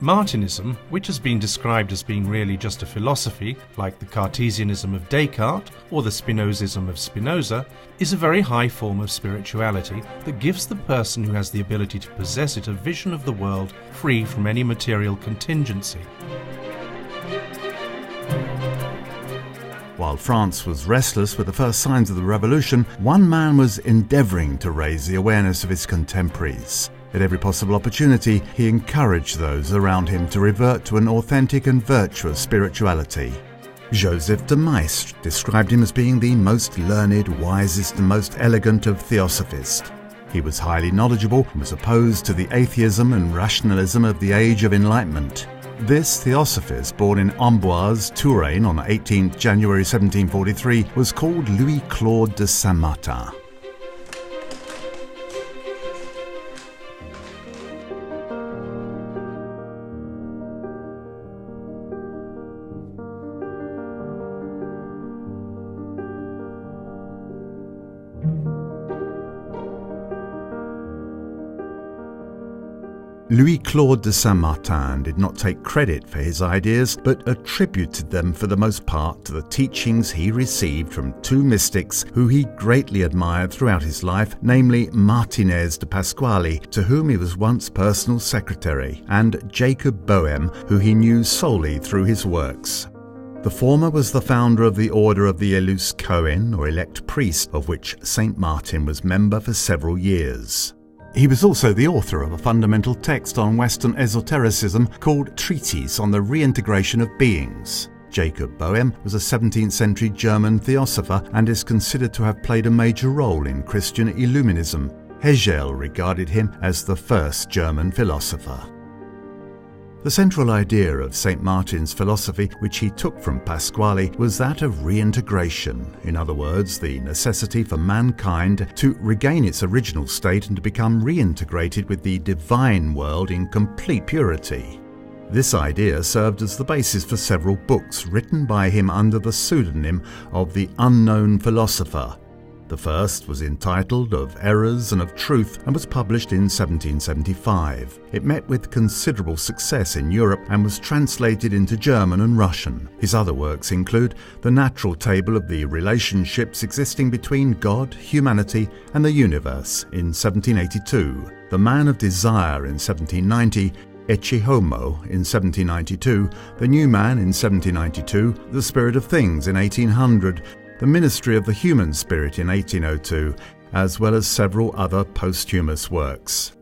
Martinism, which has been described as being really just a philosophy, like the Cartesianism of Descartes or the Spinozism of Spinoza, is a very high form of spirituality that gives the person who has the ability to possess it a vision of the world free from any material contingency. While France was restless with the first signs of the revolution, one man was endeavouring to raise the awareness of his contemporaries. At every possible opportunity, he encouraged those around him to revert to an authentic and virtuous spirituality. Joseph de Maistre described him as being the most learned, wisest and most elegant of theosophists. He was highly knowledgeable and was opposed to the atheism and rationalism of the Age of Enlightenment. This theosophist, born in Amboise, Touraine on 18 January 1743, was called Louis-Claude de Saint-Martin. Louis-Claude de Saint-Martin did not take credit for his ideas, but attributed them for the most part to the teachings he received from two mystics who he greatly admired throughout his life, namely Martinez de Pasquale, to whom he was once personal secretary, and Jacob Boehm, who he knew solely through his works. The former was the founder of the Order of the Elus Cohen, or elect priest, of which Saint Martin was member for several years. He was also the author of a fundamental text on Western esotericism called Treatise on the Reintegration of Beings. Jacob Boehm was a 17th century German theosopher and is considered to have played a major role in Christian Illuminism. Hegel regarded him as the first German philosopher. The central idea of St. Martin's philosophy, which he took from Pasquale, was that of reintegration, in other words, the necessity for mankind to regain its original state and to become reintegrated with the divine world in complete purity. This idea served as the basis for several books written by him under the pseudonym of the Unknown Philosopher. The first was entitled Of Errors and of Truth and was published in 1775. It met with considerable success in Europe and was translated into German and Russian. His other works include The Natural Table of the Relationships Existing Between God, Humanity and the Universe in 1782, The Man of Desire in 1790, Ecce Homo in 1792, The New Man in 1792, The Spirit of Things in 1800, The Ministry of the Human Spirit in 1802, as well as several other posthumous works.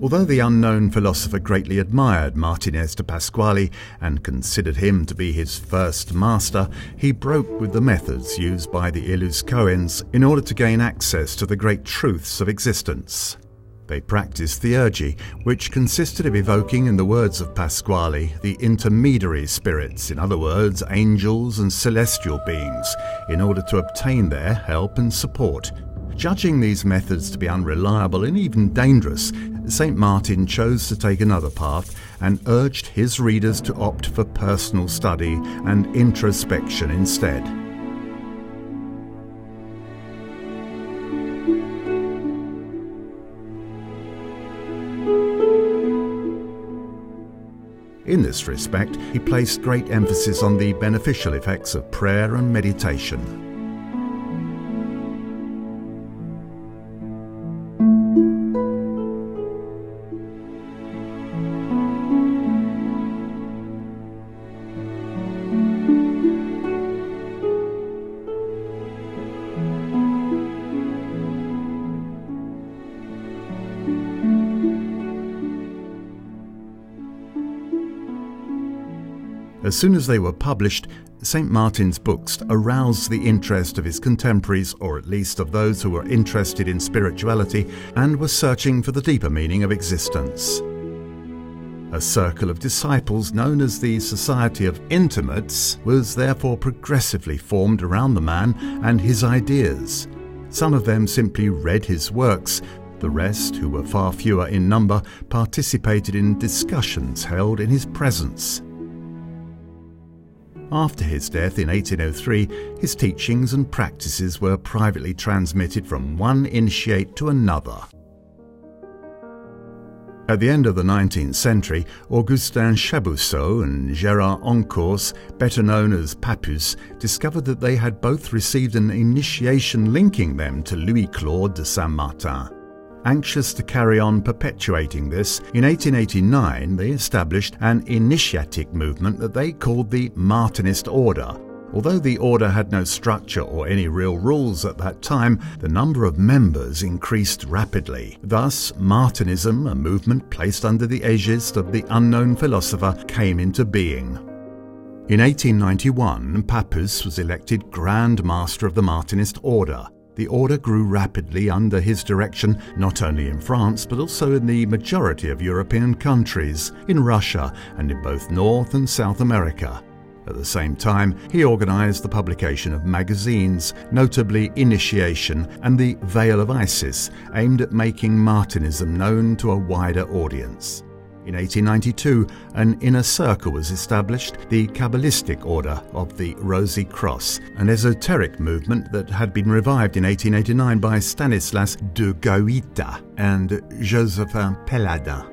Although the unknown philosopher greatly admired Martinez de Pasquale and considered him to be his first master, he broke with the methods used by the Elus Cohens in order to gain access to the great truths of existence. They practiced theurgy, which consisted of evoking, in the words of Pasquale, the intermediary spirits, in other words, angels and celestial beings, in order to obtain their help and support. Judging these methods to be unreliable and even dangerous, St. Martin chose to take another path and urged his readers to opt for personal study and introspection instead. In this respect, he placed great emphasis on the beneficial effects of prayer and meditation. As soon as they were published, St. Martin's books aroused the interest of his contemporaries, or at least of those who were interested in spirituality and were searching for the deeper meaning of existence. A circle of disciples known as the Society of Intimates was therefore progressively formed around the man and his ideas. Some of them simply read his works. The rest, who were far fewer in number, participated in discussions held in his presence. After his death in 1803, his teachings and practices were privately transmitted from one initiate to another. At the end of the 19th century, Augustin Chabousseau and Gérard Encourse, better known as Papus, discovered that they had both received an initiation linking them to Louis-Claude de Saint-Martin. Anxious to carry on perpetuating this, in 1889 they established an initiatic movement that they called the Martinist Order. Although the order had no structure or any real rules at that time, the number of members increased rapidly. Thus, Martinism, a movement placed under the aegis of the unknown philosopher, came into being. In 1891, Papus was elected Grand Master of the Martinist Order. The order grew rapidly under his direction, not only in France but also in the majority of European countries, in Russia and in both North and South America. At the same time, he organized the publication of magazines, notably Initiation and the Veil of Isis, aimed at making Martinism known to a wider audience. In 1892, an inner circle was established, the Kabbalistic Order of the Rosy Cross, an esoteric movement that had been revived in 1889 by Stanislas de Guaita and Josephin Peladin.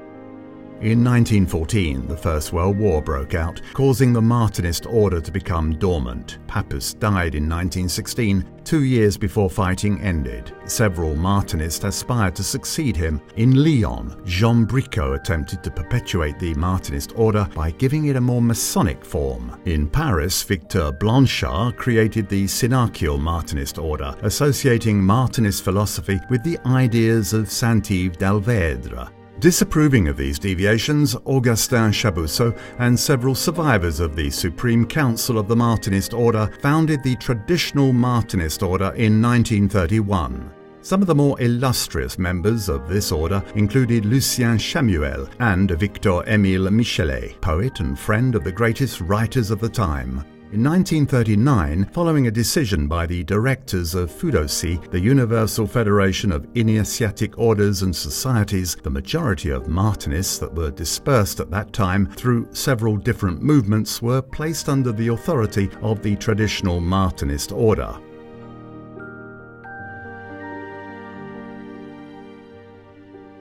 In 1914, the First World War broke out, causing the Martinist order to become dormant. Papus died in 1916, 2 years before fighting ended. Several Martinists aspired to succeed him. In Lyon, Jean Bricot attempted to perpetuate the Martinist order by giving it a more Masonic form. In Paris, Victor Blanchard created the Synachial Martinist order, associating Martinist philosophy with the ideas of Saint-Yves d'Alvedre. Disapproving of these deviations, Augustin Chabousseau and several survivors of the Supreme Council of the Martinist Order founded the Traditional Martinist Order in 1931. Some of the more illustrious members of this order included Lucien Chamuel and Victor-Émile Michelet, poet and friend of the greatest writers of the time. In 1939, following a decision by the directors of FUDOSI, the Universal Federation of Initiatic Orders and Societies, the majority of Martinists that were dispersed at that time through several different movements were placed under the authority of the Traditional Martinist Order.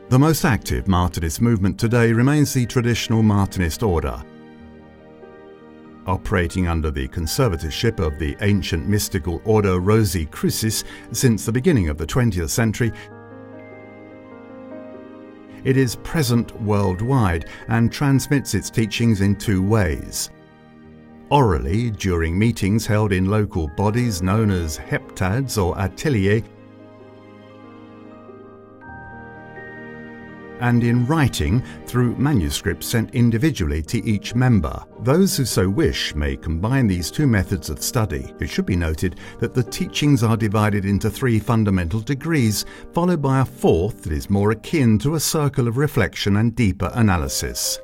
The most active Martinist movement today remains the Traditional Martinist Order. Operating under the conservatorship of the ancient mystical order Rosy Crucis since the beginning of the 20th century, it is present worldwide and transmits its teachings in two ways. Orally, during meetings held in local bodies known as heptads or ateliers, and in writing through manuscripts sent individually to each member. Those who so wish may combine these two methods of study. It should be noted that the teachings are divided into 3 fundamental degrees, followed by a 4th that is more akin to a circle of reflection and deeper analysis.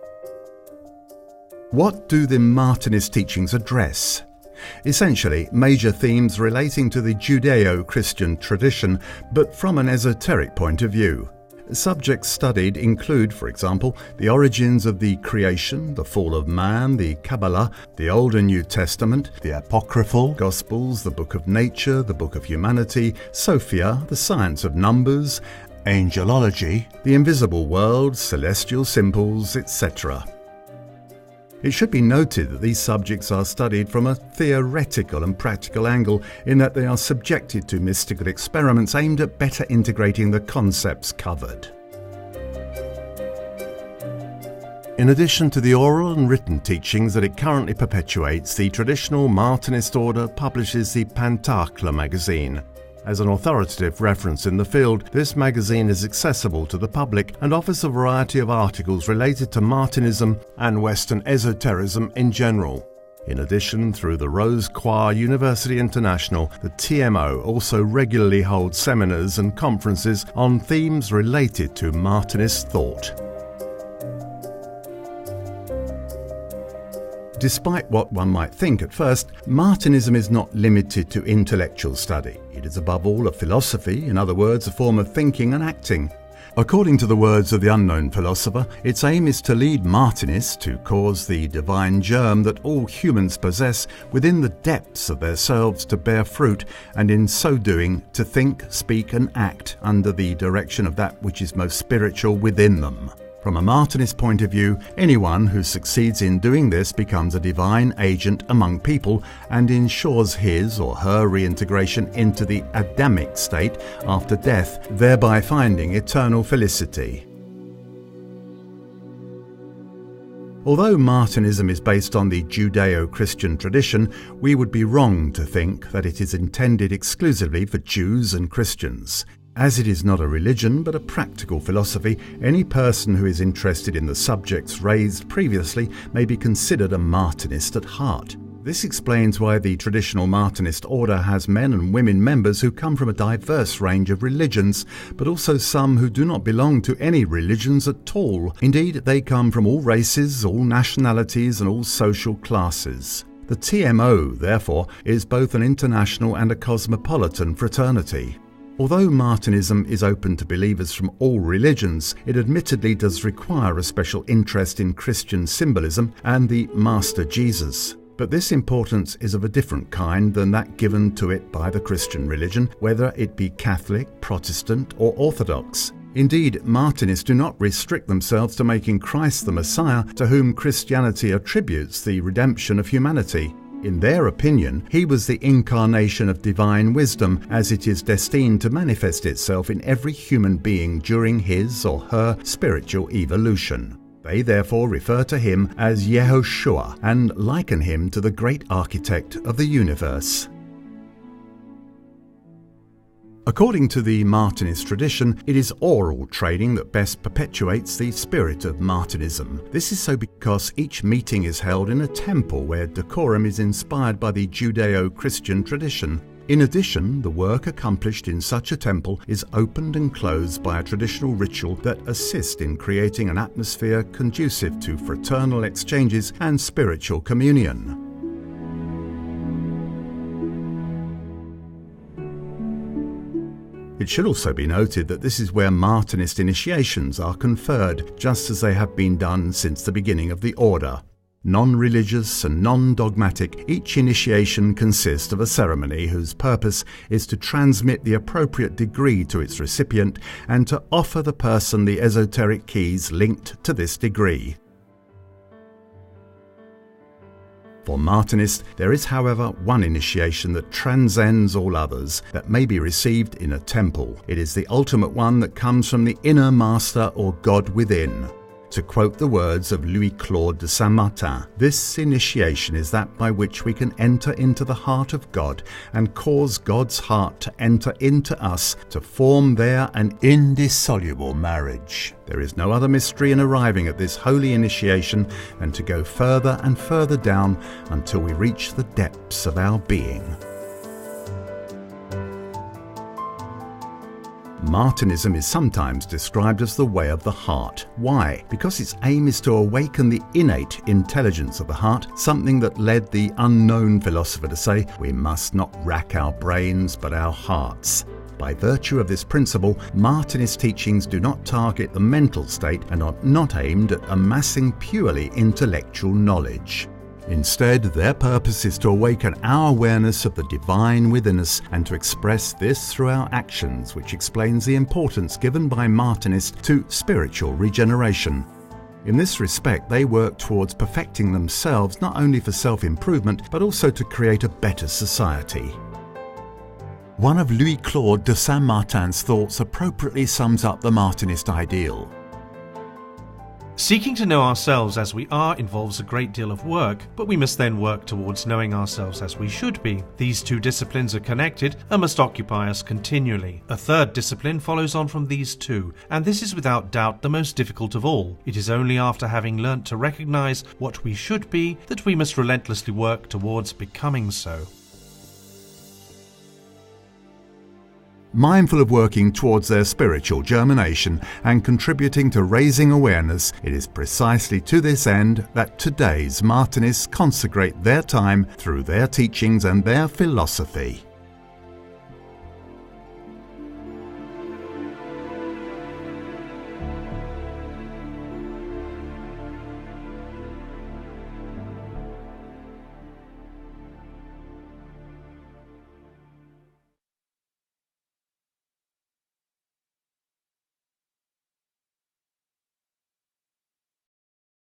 What do the Martinist teachings address? Essentially, major themes relating to the Judeo-Christian tradition, but from an esoteric point of view. Subjects studied include, for example, the origins of the creation, the fall of man, the Kabbalah, the Old and New Testament, the Apocryphal Gospels, the Book of Nature, the Book of Humanity, Sophia, the science of numbers, angelology, the invisible world, celestial symbols, etc. It should be noted that these subjects are studied from a theoretical and practical angle in that they are subjected to mystical experiments aimed at better integrating the concepts covered. In addition to the oral and written teachings that it currently perpetuates, the Traditional Martinist Order publishes the Pentacle magazine. As an authoritative reference in the field, this magazine is accessible to the public and offers a variety of articles related to Martinism and Western esotericism in general. In addition, through the Rose Croix University International, the TMO also regularly holds seminars and conferences on themes related to Martinist thought. Despite what one might think at first, Martinism is not limited to intellectual study. It is above all a philosophy, in other words, a form of thinking and acting. According to the words of the unknown philosopher, its aim is to lead Martinists to cause the divine germ that all humans possess within the depths of themselves to bear fruit, and in so doing to think, speak and act under the direction of that which is most spiritual within them. From a Martinist point of view, anyone who succeeds in doing this becomes a divine agent among people and ensures his or her reintegration into the Adamic state after death, thereby finding eternal felicity. Although Martinism is based on the Judeo-Christian tradition, we would be wrong to think that it is intended exclusively for Jews and Christians. As it is not a religion but a practical philosophy, any person who is interested in the subjects raised previously may be considered a Martinist at heart. This explains why the traditional Martinist order has men and women members who come from a diverse range of religions, but also some who do not belong to any religions at all. Indeed, they come from all races, all nationalities and all social classes. The TMO, therefore, is both an international and a cosmopolitan fraternity. Although Martinism is open to believers from all religions, it admittedly does require a special interest in Christian symbolism and the Master Jesus. But this importance is of a different kind than that given to it by the Christian religion, whether it be Catholic, Protestant or Orthodox. Indeed, Martinists do not restrict themselves to making Christ the Messiah, to whom Christianity attributes the redemption of humanity. In their opinion, he was the incarnation of divine wisdom, as it is destined to manifest itself in every human being during his or her spiritual evolution. They therefore refer to him as Yehoshua and liken him to the great architect of the universe. According to the Martinist tradition, it is oral training that best perpetuates the spirit of Martinism. This is so because each meeting is held in a temple where decorum is inspired by the Judeo-Christian tradition. In addition, the work accomplished in such a temple is opened and closed by a traditional ritual that assists in creating an atmosphere conducive to fraternal exchanges and spiritual communion. It should also be noted that this is where Martinist initiations are conferred, just as they have been done since the beginning of the order. Non-religious and non-dogmatic, each initiation consists of a ceremony whose purpose is to transmit the appropriate degree to its recipient and to offer the person the esoteric keys linked to this degree. For Martinists, there is, however, one initiation that transcends all others, that may be received in a temple. It is the ultimate one that comes from the inner master or God within. To quote the words of Louis-Claude de Saint-Martin, this initiation is that by which we can enter into the heart of God and cause God's heart to enter into us to form there an indissoluble marriage. There is no other mystery in arriving at this holy initiation than to go further and further down until we reach the depths of our being. Martinism is sometimes described as the way of the heart. Why? Because its aim is to awaken the innate intelligence of the heart, something that led the unknown philosopher to say, we must not rack our brains but our hearts. By virtue of this principle, Martinist teachings do not target the mental state and are not aimed at amassing purely intellectual knowledge. Instead, their purpose is to awaken our awareness of the divine within us and to express this through our actions, which explains the importance given by Martinists to spiritual regeneration. In this respect, they work towards perfecting themselves not only for self-improvement, but also to create a better society. One of Louis-Claude de Saint-Martin's thoughts appropriately sums up the Martinist ideal. Seeking to know ourselves as we are involves a great deal of work, but we must then work towards knowing ourselves as we should be. These two disciplines are connected and must occupy us continually. A third discipline follows on from these two, and this is without doubt the most difficult of all. It is only after having learnt to recognize what we should be that we must relentlessly work towards becoming so. Mindful of working towards their spiritual germination and contributing to raising awareness, it is precisely to this end that today's Martinists consecrate their time through their teachings and their philosophy.